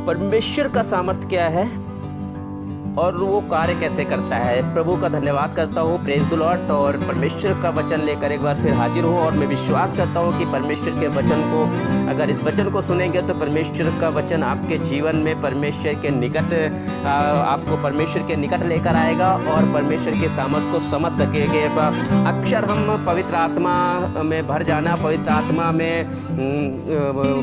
परमेश्वर का सामर्थ्य क्या है और वो कार्य कैसे करता है। प्रभु का धन्यवाद करता हूँ, प्रेज द लॉर्ड। और परमेश्वर का वचन लेकर एक बार फिर हाजिर हूँ और मैं विश्वास करता हूँ कि परमेश्वर के वचन को, अगर इस वचन को सुनेंगे तो परमेश्वर का वचन आपके जीवन में परमेश्वर के निकट, आपको परमेश्वर के निकट लेकर आएगा और परमेश्वर के सामर्थ को समझ सकेंगे। अक्सर हम पवित्र आत्मा में भर जाना, पवित्र आत्मा में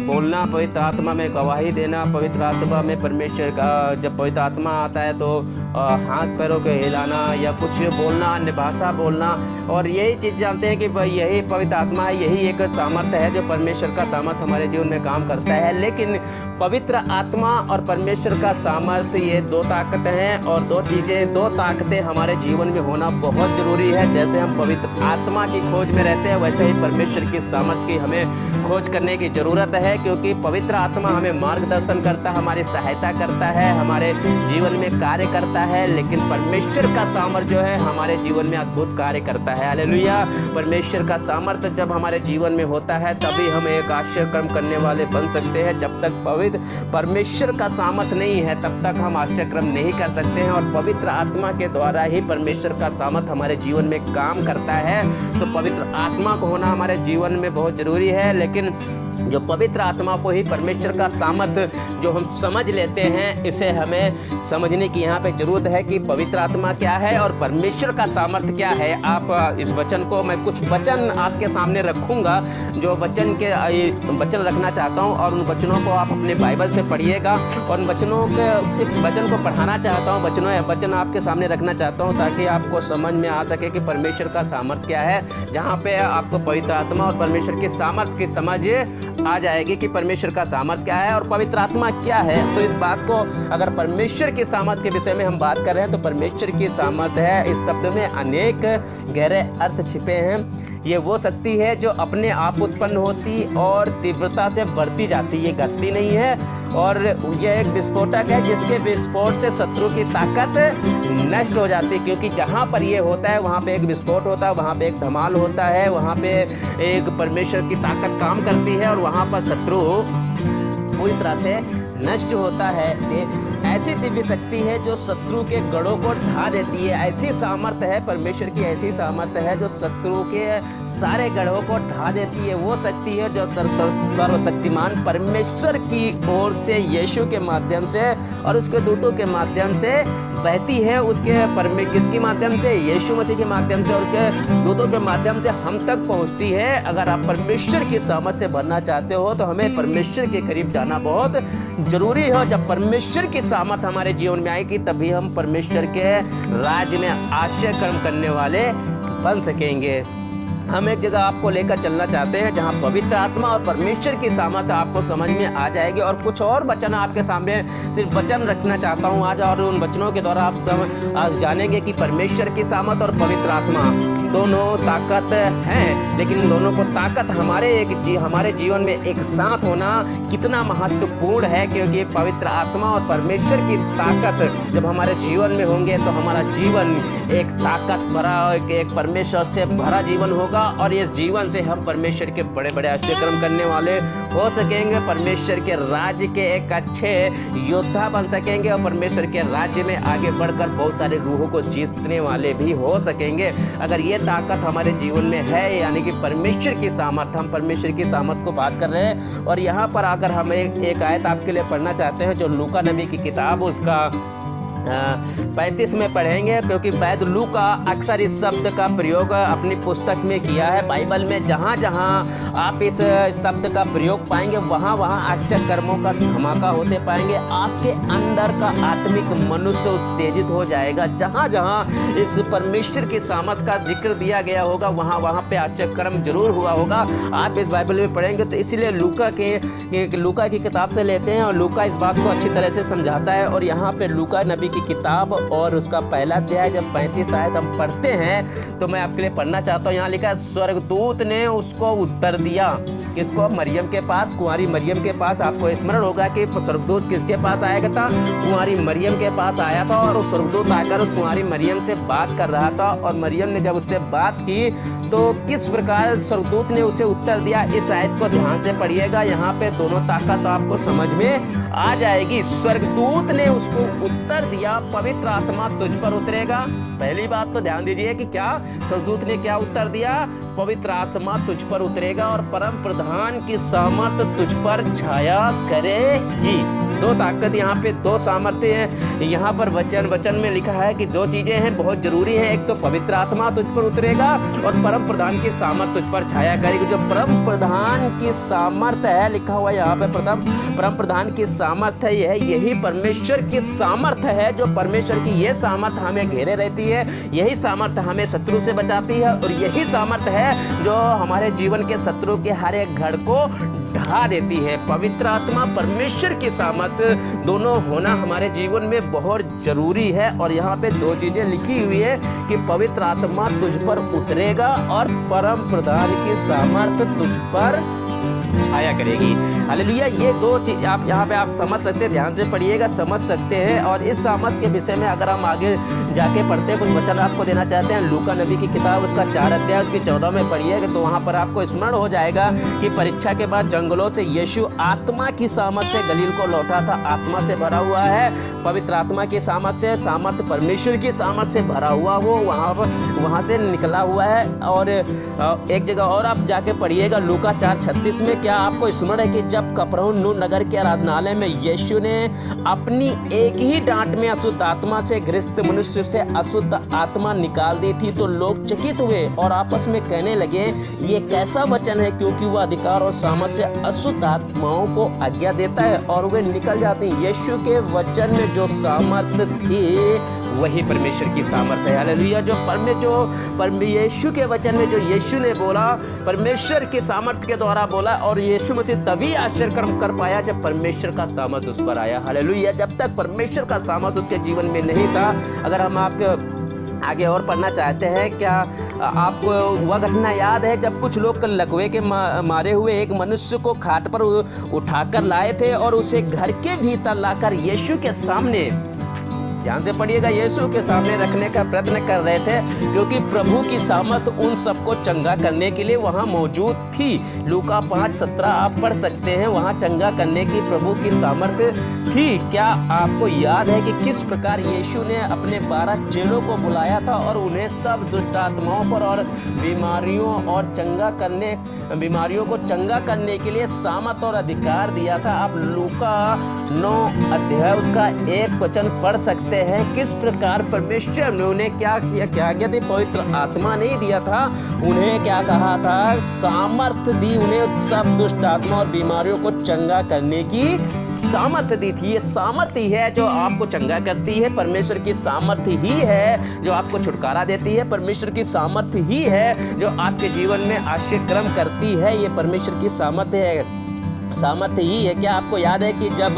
बोलना, पवित्र आत्मा में गवाही देना, पवित्र आत्मा में परमेश्वर का, जब पवित्र आत्मा आता है तो हाथ पैरों के हिलाना या कुछ बोलना, अन्य भाषा बोलना, और यही चीज़ जानते हैं कि यही पवित्र आत्मा है, यही एक सामर्थ्य है जो परमेश्वर का सामर्थ्य हमारे जीवन में काम करता है। लेकिन पवित्र आत्मा और परमेश्वर का सामर्थ्य ये दो ताकत हैं और दो ताकतें हमारे जीवन में होना बहुत ज़रूरी है। जैसे हम पवित्र आत्मा की खोज में रहते हैं वैसे ही परमेश्वर की सामर्थ्य की हमें खोज करने की ज़रूरत है, क्योंकि पवित्र आत्मा हमें मार्गदर्शन करता है, हमारी सहायता करता है, हमारे जीवन में कार्य करता है। लेकिन परमेश्वर का सामर्थ्य जो है हमारे जीवन में अद्भुत कार्य करता है। हालेलुया। परमेश्वर का सामर्थ्य जब हमारे जीवन में होता है तभी हम एक आश्चर्य कर्म करने वाले बन सकते हैं। जब तक पवित्र परमेश्वर का सामर्थ्य नहीं है तब तक हम आश्चर्य कर्म नहीं कर सकते हैं, और पवित्र आत्मा के द्वारा ही परमेश्वर का सामर्थ्य हमारे जीवन में काम करता है। तो पवित्र आत्मा को होना हमारे जीवन में बहुत जरूरी है। लेकिन जो पवित्र आत्मा को ही परमेश्वर का सामर्थ्य जो हम समझ लेते हैं, इसे हमें समझने की यहाँ पे जरूरत है कि पवित्र आत्मा क्या है और परमेश्वर का सामर्थ्य क्या है। आप इस वचन को, मैं कुछ वचन आपके सामने रखूँगा जो वचन रखना चाहता हूँ, और उन वचनों को आप अपने बाइबल से पढ़िएगा और उन वचनों के सिर्फ वचन को पढ़ाना चाहता हूँ, वचन आपके सामने रखना चाहता हूँ ताकि आपको समझ में आ सके कि परमेश्वर का सामर्थ्य क्या है, जहाँ पे आपको पवित्र आत्मा और परमेश्वर के सामर्थ्य की समझ आ जाएगी कि परमेश्वर का सामर्थ्य क्या है और पवित्र आत्मा क्या है। तो इस बात को, अगर परमेश्वर के सामर्थ्य के विषय में हम बात कर रहे हैं तो परमेश्वर की सामर्थ्य है, इस शब्द में अनेक गहरे अर्थ छिपे हैं। ये वो शक्ति है जो अपने आप उत्पन्न होती और तीव्रता से बढ़ती जाती, ये घटती नहीं है, और यह एक विस्फोटक है जिसके विस्फोट से शत्रु की ताकत नष्ट हो जाती है। क्योंकि जहाँ पर ये होता है वहाँ पे एक विस्फोट होता है, वहाँ पे एक धमाल होता है, वहाँ पे एक परमेश्वर की ताकत काम करती है और वहाँ पर शत्रु पूरी तरह से नष्ट होता है। ऐसी दिव्य शक्ति है जो शत्रु के गढ़ों को ढा देती है। ऐसी सामर्थ्य है परमेश्वर की, ऐसी सामर्थ्य है जो शत्रु के सारे गढ़ों को ढा देती है। वो शक्ति है जो सर्वशक्तिमान परमेश्वर की ओर से यीशु के माध्यम से और उसके दूतों के माध्यम से बहती है। किसके माध्यम से? यीशु मसीह के माध्यम से और उसके दूतों के माध्यम से हम तक पहुंचती है। अगर आप परमेश्वर की सामर्थ से भरना चाहते हो तो हमें परमेश्वर के करीब जाना बहुत जरूरी है। जब परमेश्वर की सामर्थ हमारे जीवन में आएगी तभी हम परमेश्वर के राज्य में आश्चर्य कर्म करने वाले बन सकेंगे। हम एक जगह आपको लेकर चलना चाहते हैं जहां पवित्र आत्मा और परमेश्वर की सामर्थ्य आपको समझ में आ जाएगी, और कुछ और वचन आपके सामने सिर्फ वचन रखना चाहता हूं आज, और उन वचनों के द्वारा आप जानेंगे कि परमेश्वर की सामर्थ्य और पवित्र आत्मा दोनों ताकत हैं, लेकिन दोनों को ताकत हमारे जीवन में एक साथ होना कितना महत्वपूर्ण है। क्योंकि पवित्र आत्मा और परमेश्वर की ताकत जब हमारे जीवन में होंगे तो हमारा जीवन एक ताकत भरा, एक परमेश्वर से भरा जीवन होगा, और इस जीवन से हम परमेश्वर के बड़े बड़े आश्चर्य कर्म करने वाले हो सकेंगे। परमेश्वर के राज्य के एक अच्छे योद्धा बन सकेंगे और परमेश्वर के राज्य में आगे बढ़कर बहुत सारे रूहों को जीतने वाले भी हो सकेंगे। अगर ये ताकत हमारे जीवन में है, यानी कि परमेश्वर की सामर्थ, हम परमेश्वर की सामर्थ को बात कर रहे हैं। और यहाँ पर अगर हम एक आयत आपके लिए पढ़ना चाहते हैं जो लूका नबी की किताब उसका 35 में पढ़ेंगे, क्योंकि वैद्य लूका अक्सर इस शब्द का प्रयोग अपनी पुस्तक में किया है। बाइबल में जहाँ जहाँ आप इस शब्द का प्रयोग पाएंगे वहाँ वहाँ आश्चर्य कर्मों का धमाका होते पाएंगे। आपके अंदर का आत्मिक मनुष्य उत्तेजित हो जाएगा। जहाँ जहाँ इस परमेश्वर की सामर्थ का जिक्र दिया गया होगा वहाँ वहाँ पे आश्चर्य कर्म जरूर हुआ होगा। आप इस बाइबल में पढ़ेंगे तो इसीलिए लूका की किताब से लेते हैं और लूका इस बात को अच्छी तरह से समझाता है। और यहाँ पे लूका नबी की किताब और उसका पहला अध्याय जब 35 आयत हम पढ़ते हैं तो मैं आपके लिए पढ़ना चाहता हूँ। यहाँ लिखा है, स्वर्गदूत ने उसको उत्तर दिया। किसको? मरियम के पास, कुंवारी मरियम के पास। आपको स्मरण होगा कि स्वर्गदूत किसके पास आया था? कुंवारी मरियम के पास आया था और उस स्वर्गदूत आकर उस कुंवारी मरियम से बात कर रहा था। और मरियम ने जब उससे बात की तो किस प्रकार स्वर्गदूत ने उसे उत्तर दिया, इस आयत को ध्यान से पढ़िएगा। यहाँ पे दोनों ताकत आपको समझ में आ जाएगी। स्वर्गदूत ने उसको उत्तर दिया, पवित्र आत्मा तुझ पर उतरेगा। पहली बात तो ध्यान दीजिए कि क्या स्वर्गदूत ने क्या उत्तर दिया? पवित्र आत्मा तुझ पर उतरेगा और परम प्रधान की सामर्थ तुझ पर छाया करेगी। दो ताकत यहाँ पे, दो सामर्थ्य हैं। यहाँ पर वचन में लिखा है कि दो चीजें हैं, बहुत जरूरी है। एक तो पवित्र आत्मा तुझ पर उतरेगा और परम प्रधान की सामर्थ तुझ पर छाया करेगी। जो परम प्रधान की सामर्थ है, लिखा हुआ यहाँ पे परम प्रधान की सामर्थ है, यही परमेश्वर की सामर्थ है। जो परमेश्वर की ये सामर्थ हमें घेरे रहती है, यही सामर्थ हमें शत्रु से बचाती है और यही सामर्थ है जो हमारे जीवन के शत्रु के हर एक घर को ढा देती है। पवित्र आत्मा, परमेश्वर की सामर्थ, दोनों होना हमारे जीवन में बहुत जरूरी है। और यहाँ पे दो चीजें लिखी हुई है कि पवित्र आत्मा तुझ पर उतरेगा और परम प्रधान की सामर्थ तुझ पर छाया करेगी। हालेलुया। ये दो चीज आप यहाँ पे आप समझ सकते हैं, ध्यान से पढ़िएगा, समझ सकते हैं। और इस सामर्थ के विषय में अगर हम आगे जाके पढ़ते हैं, कुछ वचन आपको देना चाहते हैं। लूका नबी की किताब उसका 4 अध्याय उसकी 14 में पढ़िएगा तो वहाँ पर आपको स्मरण हो जाएगा कि परीक्षा के बाद जंगलों से यीशु आत्मा की सामर्थ से गलील को लौटा था। आत्मा से भरा हुआ है, पवित्र आत्मा की सामर्थ से, सामर्थ परमेश्वर की सामर्थ से भरा हुआ वो वहाँ से निकला हुआ है। और एक जगह और आप जाके पढ़िएगा, लूका 4:36 में क्या आपको स्मरण है कि जब कफरनहूम नगर के आराधनालय में यीशु ने अपनी एक ही डांट में अशुद्ध आत्मा से ग्रस्त मनुष्य से अशुद्ध आत्मा निकाल दी थी तो लोग चकित हुए और आपस में कहने लगे, ये कैसा वचन है, क्योंकि वह अधिकार और सामर्थ से अशुद्ध आत्माओं को आज्ञा देता है और वे निकल जाती। यीशु के वचन में जो सामर्थ थी वही परमेश्वर की सामर्थ है। हालेलुया। यीशु के वचन में जो यीशु ने बोला, परमेश्वर की सामर्थ के द्वारा बोला। और यीशु मसीह तभी आश्चर्य कर्म कर पाया जब परमेश्वर का सामर्थ उस पर आया। हालेलुया। जब तक परमेश्वर का सामर्थ उसके जीवन में नहीं था। अगर हम आपके आगे और पढ़ना चाहते हैं, क्या आपको वह घटना याद है जब कुछ लोग लकवे के मारे हुए एक मनुष्य को खाट पर उठाकर लाए थे और उसे घर के भीतर लाकर यीशु के सामने, ध्यान से पढ़िएगा, यीशु के सामने रखने का प्रयत्न कर रहे थे, क्योंकि प्रभु की सामर्थ उन सबको चंगा करने के लिए वहां मौजूद थी। लूका 5:17 आप पढ़ सकते हैं, वहां चंगा करने की प्रभु की सामर्थ थी। क्या आपको याद है कि किस प्रकार यीशु ने अपने 12 चेलों को बुलाया था और उन्हें सब दुष्ट आत्माओं पर और बीमारियों को चंगा करने के लिए सामर्थ और अधिकार दिया था। आप लूका 9 अध्याय उसका 1 वचन पढ़ सकते हैं। किस प्रकार परमेश्वर ने उन्हें क्या किया थी? पवित्र आत्मा नहीं दिया था, उन्हें क्या कहा था? सामर्थ दी, उन्हें सब दुष्ट आत्मा और बीमारियों को चंगा करने की सामर्थ दी थी। ये सामर्थ ही है जो आपको चंगा करती है। परमेश्वर की सामर्थ ही है जो आपको छुटकारा देती है। परमेश्वर की सामर्थ ही है जो आपके जीवन में आश्चर्यक्रम करती है। ये परमेश्वर की सामर्थ है, सामर्थ्य ही है। क्या आपको याद है कि जब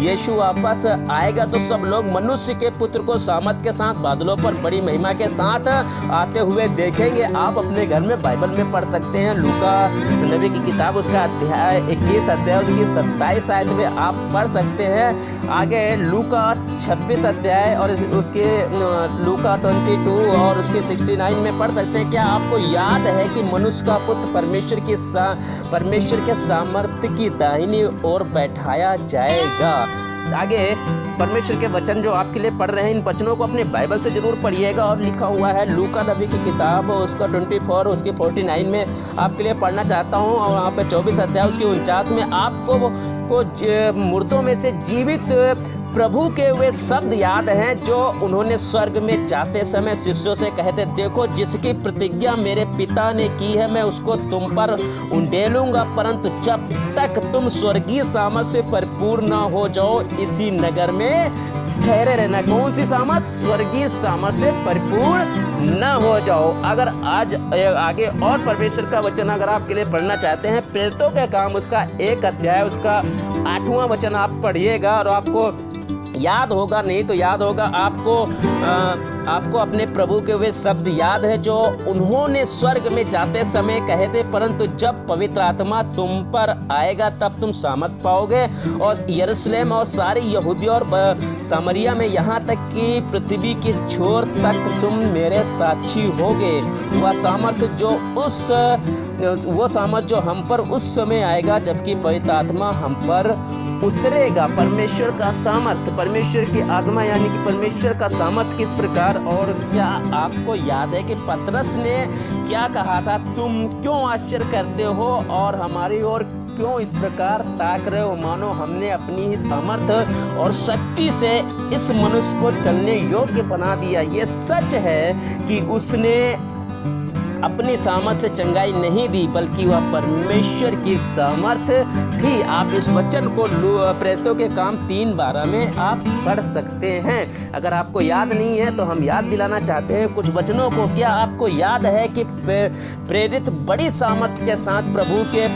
यीशु वापस आएगा तो सब लोग मनुष्य के पुत्र को सामर्थ के साथ बादलों पर बड़ी महिमा के साथ आते हुए देखेंगे। आप अपने घर में बाइबल में पढ़ सकते हैं, लूका नबी की किताब उसका अध्याय 21 अध्याय उसकी 27 आयत में आप पढ़ सकते हैं। आगे लूका 26 अध्याय और उसके लूका 22 और उसके 69 में पढ़ सकते हैं। क्या आपको याद है कि मनुष्य का पुत्र परमेश्वर के सामर्थ की दाहिनी ओर बैठाया जाएगा। आगे परमेश्वर के वचन जो आपके लिए पढ़ रहे हैं, इन वचनों को अपने बाइबल से जरूर पढ़िएगा। और लिखा हुआ है लूका नबी की किताब उसका 24 उसके 49 में आपके लिए पढ़ना चाहता हूँ। और वहाँ पे 24 अध्याय उसके 49 में आपको मुर्दों में से जीवित प्रभु के वे शब्द याद हैं जो उन्होंने स्वर्ग में जाते समय शिष्यों से कहते, देखो जिसकी प्रतिज्ञा मेरे पिता ने की है मैं उसको तुम पर उंडेलूंगा, परंतु जब तक तुम स्वर्गीय सामर्थ से परिपूर्ण न हो जाओ इसी नगर में ठहरे रहना। कौन सी सामर्थ? स्वर्गीय सामर्थ से परिपूर्ण न हो जाओ। अगर आज आगे और परमेश्वर का वचन अगर आपके लिए पढ़ना चाहते हैं, प्रेरितों के काम उसका 1 अध्याय उसका 8वां वचन आप पढ़िएगा और आपको याद होगा, नहीं तो याद होगा आपको अपने प्रभु के वे शब्द याद है जो उन्होंने स्वर्ग में जाते समय कहे थे, परंतु जब पवित्र आत्मा तुम पर आएगा तब तुम सामर्थ पाओगे और यरूशलेम और सारी यहूदी और सामरिया में यहाँ तक कि पृथ्वी के छोर तक तुम मेरे साक्षी होगे। वो सामर्थ जो हम पर उस समय आएगा जबकि पवित्र आत्मा हम पर उतरेगा। परमेश्वर का सामर्थ, परमेश्वर की आत्मा यानी कि परमेश्वर का सामर्थ किस प्रकार, और क्या आपको याद है कि पतरस ने क्या कहा था, तुम क्यों आश्चर्य करते हो और हमारी ओर क्यों इस प्रकार ताक रहे हो, मानो हमने अपनी ही सामर्थ और शक्ति से इस मनुष्य को चलने योग्य बना दिया। ये सच है कि उसने अपनी सामर्थ से चंगाई नहीं दी, बल्कि वह परमेश्वर की सामर्थ थी। आप इस वचन को प्रेरितों के काम 3:12 में आप पढ़ सकते हैं। अगर आपको याद नहीं है तो हम याद दिलाना चाहते हैं कुछ वचनों को। क्या आपको याद है कि प्रेरित बड़ी सामर्थ के साथ प्रभु के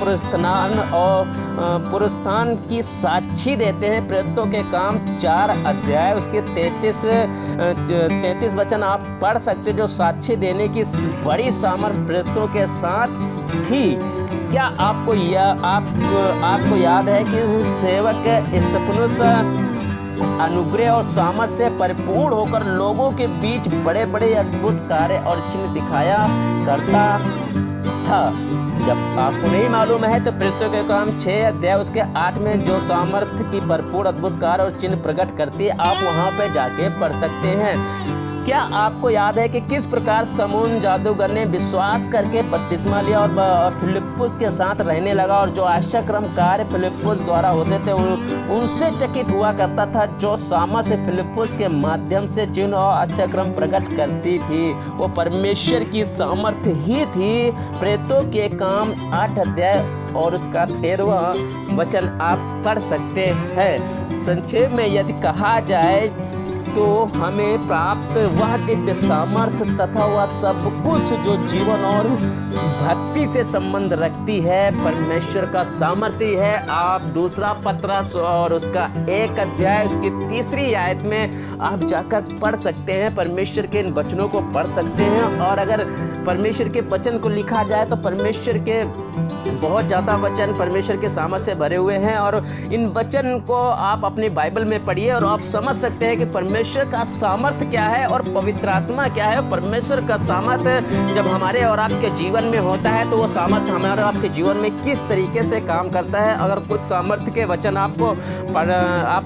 पुनरुत्थान की साक्षी देते हैं? प्रेरितों के काम 4 अध्याय उसके 33 वचन आप पढ़ सकते, जो साक्षी देने की बड़ी सामर्थ प्रेरितों के साथ थी। क्या आपको याद है कि सेवक स्तिफनुस अनुग्रह और सामर्थ से परिपूर्ण होकर लोगों के बीच बड़े बड़े अद्भुत कार्य और चिन्ह दिखाया करता था? जब आपको नहीं मालूम है तो प्रेरितों के काम 6 अध्याय उसके 8 में जो सामर्थ की भरपूर अद्भुत कार्य और चिन्ह प्रकट करती है, आप वहां पे जाके पढ़ सकते हैं। क्या आपको याद है कि किस प्रकार समून जादूगर ने विश्वास करके बपतिस्मा लिया और फिलिप्पुस के साथ रहने लगा, और जो आश्चर्यक्रम कार्य फिलिप्पुस द्वारा होते थे उनसे चकित हुआ करता था? जो सामर्थ फिलिप्पुस के माध्यम से चिन्ह और आश्चर्यक्रम प्रकट करती थी वो परमेश्वर की सामर्थ ही थी। प्रेरितों के काम 8 अध्याय और उसका 13वां वचन आप पढ़ सकते हैं। संक्षेप में यदि कहा जाए तो हमें प्राप्त वह दिव्य सामर्थ तथा वह सब कुछ जो जीवन और भक्ति से संबंध रखती है, परमेश्वर का सामर्थ्य है। आप 2 पतरस और उसका 1 अध्याय उसकी 3री आयत में आप जाकर पढ़ सकते हैं, परमेश्वर के इन वचनों को पढ़ सकते हैं। और अगर परमेश्वर के वचन को लिखा जाए तो परमेश्वर के बहुत ज़्यादा वचन परमेश्वर के सामर्थ से भरे हुए हैं, और इन वचन को आप अपनी बाइबल में पढ़िए और आप समझ सकते हैं कि परमेश्वर का सामर्थ क्या है और पवित्र आत्मा क्या है। परमेश्वर का सामर्थ जब हमारे और आपके जीवन में होता है तो वो सामर्थ हमारे और आपके जीवन में किस तरीके से काम करता है। अगर कुछ सामर्थ के वचन आप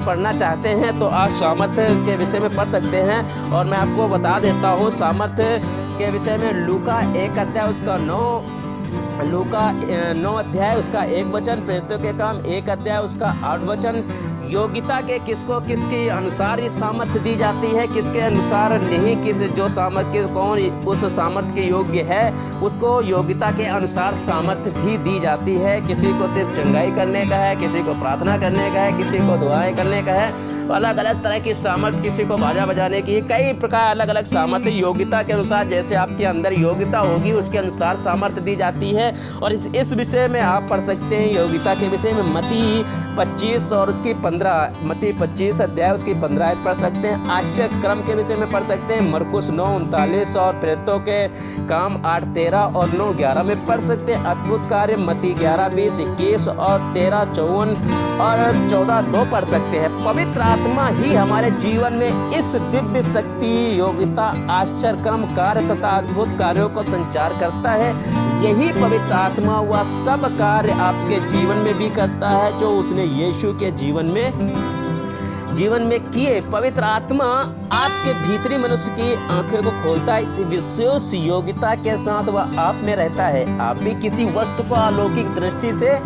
पढ़ना चाहते हैं तो आप सामर्थ के विषय में पढ़ सकते हैं, और मैं आपको बता देता हूँ सामर्थ के विषय में। लूका 1 अध्याय उसका 9 अध्याय उसका 1 वचन, प्रेरितों के काम 1 अध्याय उसका 8 वचन। योग्यता के किसके अनुसार ये सामर्थ दी जाती है, किसके अनुसार नहीं, जो सामर्थ कौन उस सामर्थ के योग्य है उसको योग्यता के अनुसार सामर्थ भी दी जाती है। किसी को सिर्फ चंगाई करने का है, किसी को प्रार्थना करने का है, किसी को दुआएं करने का है, अलग अलग तरह की सामर्थ, किसी को बाजा बजाने की, कई प्रकार अलग अलग सामर्थ योग्यता के अनुसार जैसे आपके अंदर योग्यता होगी उसके अनुसार सामर्थ दी जाती है। और इस विषय में आप पढ़ सकते हैं योग्यता के विषय में मत्ती 25 और उसकी 15, मत्ती 25 अध्याय उसकी 15 आयत पढ़ सकते हैं। आश्चर्य क्रम के विषय में पढ़ सकते हैं मरकुस 9:39 और प्रेरितों के काम 8:13 और 9:11 में पढ़ सकते हैं। अद्भुत कार्य मत्ती 11:20, 21 और 13:54 और 14:2 पढ़ सकते हैं। पवित्र आत्मा ही हमारे जीवन में इस दिव्य शक्ति, योग्यता, आश्चर्य क्रम कार्य तथा अद्भुत कार्यों को संचार करता है। यही पवित्र आत्मा वह सब कार्य आपके जीवन में भी करता है जो उसने यीशु के जीवन में किए। पवित्र आत्मा आपके भीतरी मनुष्य की आंखों को खोलता है। इसी विशेष योग्यता के साथ वह आप में रहता है। आप भी किसी वस्तु को अलौकिक दृष्टि से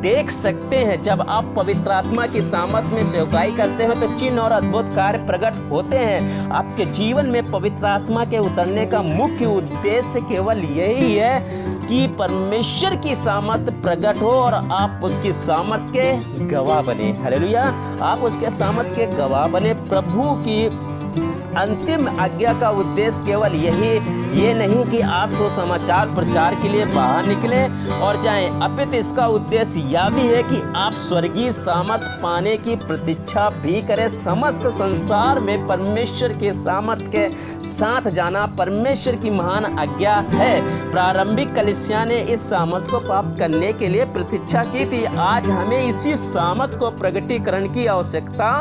देख सकते हैं। जब आप पवित्र आत्मा की सामर्थ में सेवकाई करते हैं तो चिन्ह और अद्भुत कार्य प्रकट होते हैं। आपके जीवन में पवित्र आत्मा के उतरने का मुख्य उद्देश्य केवल यही है कि परमेश्वर की सामर्थ प्रकट हो और आप उसकी सामर्थ के गवाह बने। हालेलुया, आप उसके सामर्थ के गवाह बने। प्रभु की अंतिम आज्ञा का उद्देश्य केवल ये नहीं कि आप सुसमाचार प्रचार के लिए बाहर निकले और जाएं, अपितु इसका उद्देश्य यह भी है कि आप स्वर्गीय सामर्थ्य पाने की प्रतीक्षा भी करें। समस्त संसार में परमेश्वर के सामर्थ्य के साथ जाना परमेश्वर की महान आज्ञा है। प्रारंभिक कलीसिया ने इस सामर्थ्य को प्राप्त करने के लिए प्रतीक्षा की थी। आज हमें इसी सामर्थ्य को प्रकटीकरण की आवश्यकता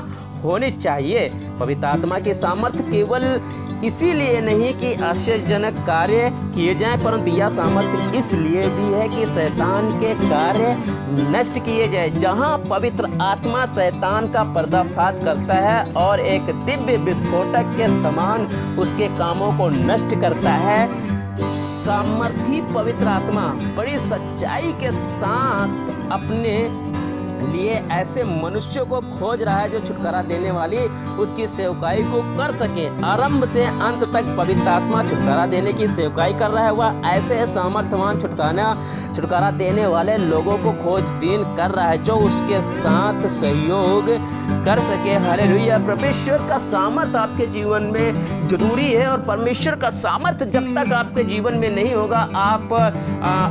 होनी चाहिए। पवित्र आत्मा की सामर्थ्य केवल इसीलिए नहीं कि आश्चर्यजनक कार्य किए जाएं, परंतु यह सामर्थ्य इसलिए भी है कि शैतान के कार्य नष्ट किए जाए। जहां पवित्र आत्मा शैतान का पर्दाफाश करता है और एक दिव्य विस्फोटक के समान उसके कामों को नष्ट करता है, सामर्थी पवित्र आत्मा बड़ी सच्चाई के साथ अपने लिए ऐसे मनुष्यों को खोज रहा है जो छुटकारा देने वाली उसकी सेवकाई को कर सके। आरंभ से अंत तक पवित्र आत्मा छुटकारा देने की सेवकाई कर रहा है। वह ऐसे सामर्थ्यवान छुटकारा देने वाले लोगों को खोजबीन कर रहा है जो उसके साथ सहयोग कर सके। हालेलुया। परमेश्वर का सामर्थ्य आपके जीवन में जरूरी है और परमेश्वर का सामर्थ्य जब तक आपके जीवन में नहीं होगा, आप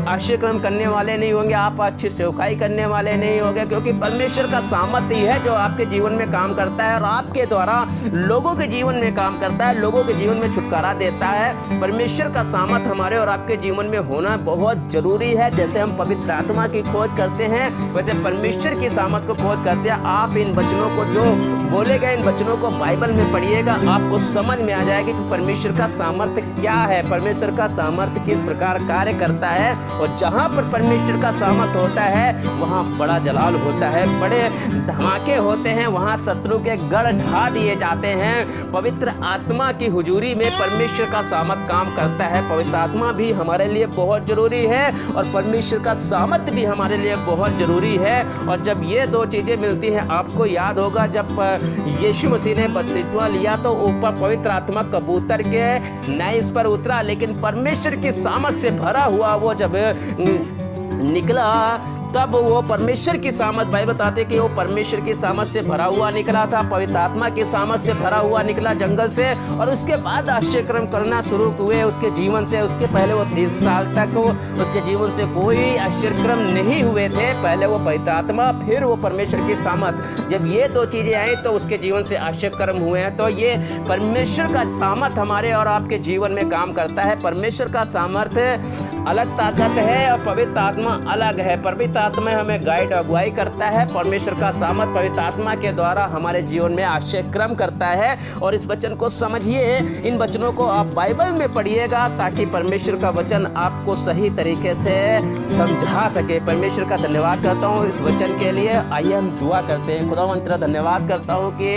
आश्चर्यक्रम करने वाले नहीं होंगे, आप अच्छी सेवकाई करने वाले नहीं होंगे, क्योंकि परमेश्वर का सामर्थ्य है जो आपके जीवन में काम करता है और आपके द्वारा लोगों के जीवन में काम करता है, लोगों के जीवन में छुटकारा देता है। परमेश्वर का सामर्थ्य हमारे और आपके जीवन में होना बहुत जरूरी है। जैसे हम पवित्र आत्मा की खोज करते हैं, वैसे परमेश्वर की सामर्थ्य को खोज करते हैं। आप इन वचनों को जो बोले गए, इन वचनों को बाइबल में पढ़िएगा, आपको समझ में आ जाएगा कि परमेश्वर का सामर्थ्य क्या है, परमेश्वर का सामर्थ्य किस प्रकार कार्य करता है। और जहाँ पर परमेश्वर का सामर्थ्य होता है वहाँ बड़ा जलाल होता है, बड़े धमाके होते हैं, वहाँ शत्रु के गढ़ ढा दिए जाते हैं। पवित्र आत्मा की हुजूरी में परमेश्वर का सामर्थ्य काम करता है। पवित्र आत्मा भी हमारे लिए बहुत जरूरी है और परमेश्वर का सामर्थ्य भी हमारे लिए बहुत जरूरी है। और जब ये दो चीजें मिलती हैं, आपको याद होगा जब यीशु मसीह ने बपतिस्मा लिया तो ऊपर पवित्र आत्मा कबूतर के नए इस पर उतरा, लेकिन परमेश्वर की सामर्थ्य से भरा हुआ वो जब निकला तब वो परमेश्वर की सामर्थ, भाई बताते कि वो परमेश्वर की सामर्थ से भरा हुआ निकला था, पवित्र आत्मा की सामर्थ से भरा हुआ निकला जंगल से। और उसके बाद आश्चर्यक्रम करना शुरू हुए उसके जीवन से। उसके पहले वो 30 साल तक उसके जीवन से कोई आश्चर्यक्रम नहीं हुए थे। पहले वो पवित्र आत्मा, फिर वो परमेश्वर की सामर्थ, जब ये दो चीजें आई तो उसके जीवन से आश्चर्यक्रम हुए हैं। तो ये परमेश्वर का सामर्थ हमारे और आपके जीवन में काम करता है। परमेश्वर का सामर्थ्य अलग ताकत है और पवित्र आत्मा अलग है। पवित्र आत्मा हमें गाइड अगुवाई करता है, परमेश्वर का सामर्थ पवित्र आत्मा के द्वारा हमारे जीवन में आश्चर्यक्रम करता है। और इस वचन को समझिए, इन वचनों को आप बाइबल में पढ़िएगा ताकि परमेश्वर का वचन आपको सही तरीके से समझा सके। परमेश्वर का धन्यवाद करता हूँ इस वचन के लिए। आइए हम दुआ करते हैं। खुदावंद तेरा धन्यवाद करता हूँ कि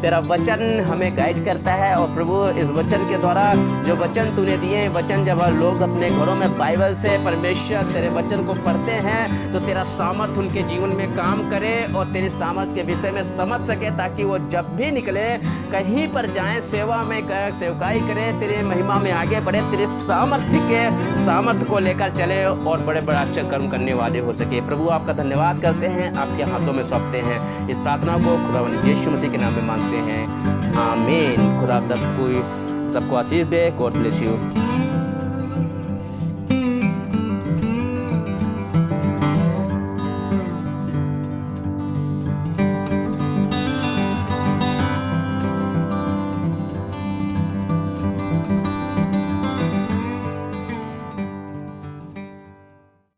तेरा वचन हमें गाइड करता है। और प्रभु इस वचन के द्वारा जो वचन तूने दिए, वचन जब लोग अपने घरों में बाइबल से परमेश्वर तेरे वचन को पढ़ते हैं तो तेरा सामर्थ उनके जीवन में काम करे और तेरे सामर्थ के विषय में समझ सके, ताकि वो जब भी निकले कहीं पर जाएं, सेवा में सेवकाई करें, तेरे महिमा में आगे बढ़े, तेरे सामर्थ्य को लेकर चले और बड़े बड़े आश्चर्य कर्म करने वाले हो सके। प्रभु आपका धन्यवाद करते हैं, आपके हाथों में सौंपते हैं। इस प्रार्थना को खुदावंद यीशु मसीह के नाम में मांगते हैं, आमीन। खुदा सबको आशीष दे। God bless you.